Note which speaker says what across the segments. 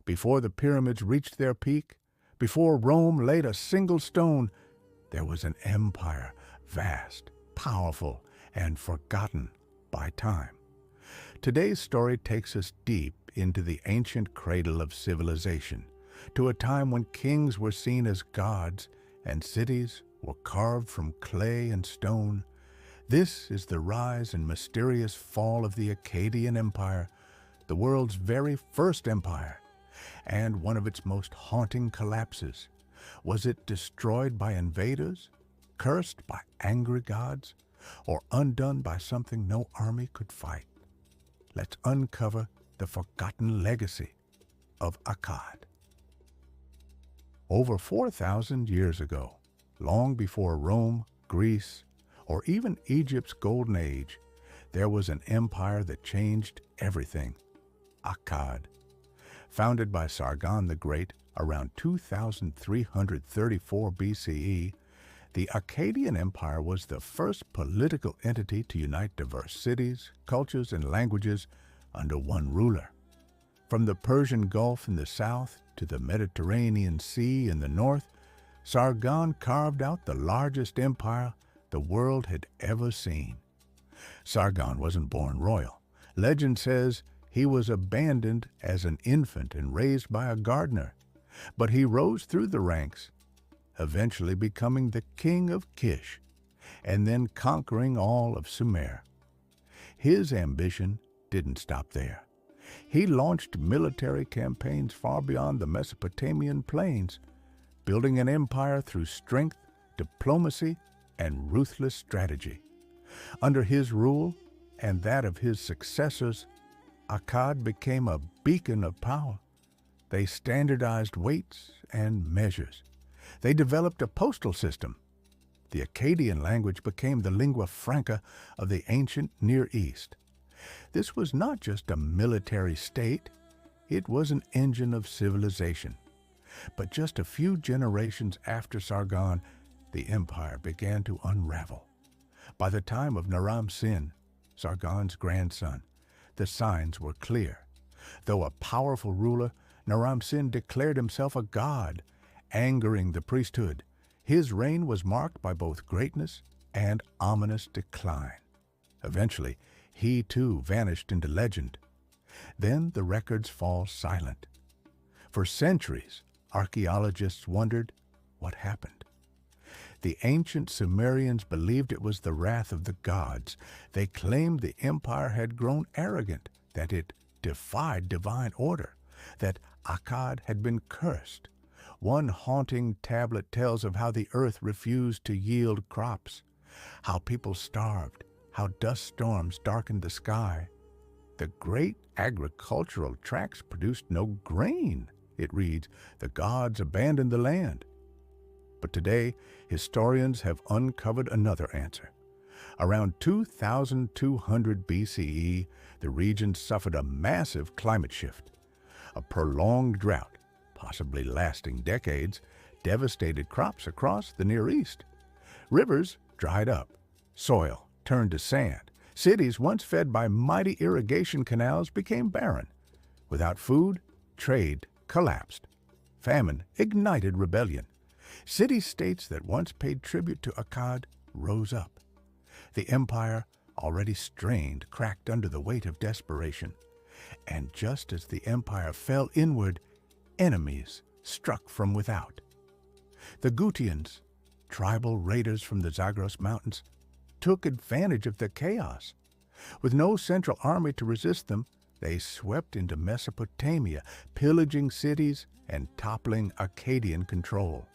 Speaker 1: Before the pyramids reached their peak, before Rome laid a single stone, there was an empire, vast, powerful, and forgotten by time. Today's story takes us deep into the ancient cradle of civilization, to a time when kings were seen as gods and cities were carved from clay and stone. This is the rise and mysterious fall of the Akkadian Empire, the world's very first empire, and one of its most haunting collapses. Was it destroyed by invaders, cursed by angry gods, or undone by something no army could fight? Let's uncover the forgotten legacy of Akkad. Over 4,000 years ago, long before Rome, Greece, or even Egypt's golden age, there was an empire that changed everything: Akkad. Founded by Sargon the Great around 2334 BCE, the Akkadian Empire was the first political entity to unite diverse cities, cultures, and languages under one ruler. From the Persian Gulf in the south to the Mediterranean Sea in the north, Sargon carved out the largest empire the world had ever seen. Sargon wasn't born royal. Legend says he was abandoned as an infant and raised by a gardener, but he rose through the ranks, eventually becoming the king of Kish, and then conquering all of Sumer. His ambition didn't stop there. He launched military campaigns far beyond the Mesopotamian plains, building an empire through strength, diplomacy, and ruthless strategy. Under his rule and that of his successors, Akkad became a beacon of power. They standardized weights and measures. They developed a postal system. The Akkadian language became the lingua franca of the ancient Near East. This was not just a military state, it was an engine of civilization. But just a few generations after Sargon, the empire began to unravel. By the time of Naram-Sin, Sargon's grandson, the signs were clear. Though a powerful ruler, Naram-Sin declared himself a god, angering the priesthood. His reign was marked by both greatness and ominous decline. Eventually, he too vanished into legend. Then the records fall silent. For centuries, archaeologists wondered what happened. The ancient Sumerians believed it was the wrath of the gods. They claimed the empire had grown arrogant, that it defied divine order, that Akkad had been cursed. One haunting tablet tells of how the earth refused to yield crops, how people starved, how dust storms darkened the sky. The great agricultural tracts produced no grain. It reads, the gods abandoned the land. But today, historians have uncovered another answer. Around 2200 BCE, the region suffered a massive climate shift. A prolonged drought, possibly lasting decades, devastated crops across the Near East. Rivers dried up, soil turned to sand. Cities once fed by mighty irrigation canals became barren. Without food, trade collapsed. Famine ignited rebellion. City-states that once paid tribute to Akkad rose up. The empire, already strained, cracked under the weight of desperation. And just as the empire fell inward, enemies struck from without. The Gutians, tribal raiders from the Zagros Mountains, took advantage of the chaos. With no central army to resist them, they swept into Mesopotamia, pillaging cities and toppling Akkadian control.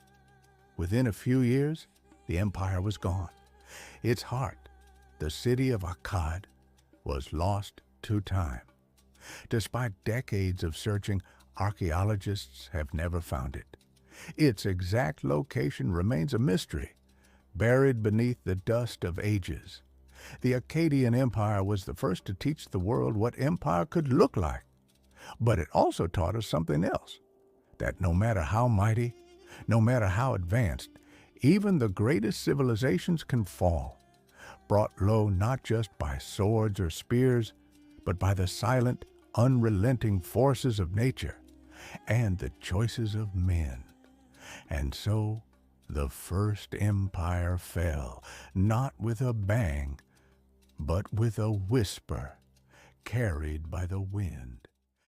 Speaker 1: Within a few years, the empire was gone. Its heart, the city of Akkad, was lost to time. Despite decades of searching, archaeologists have never found it. Its exact location remains a mystery, buried beneath the dust of ages. The Akkadian Empire was the first to teach the world what empire could look like. But it also taught us something else, that no matter how mighty, no matter how advanced, even the greatest civilizations can fall, brought low not just by swords or spears, but by the silent, unrelenting forces of nature. and the choices of men. And so the first empire fell, not with a bang, but with a whisper, carried by the wind.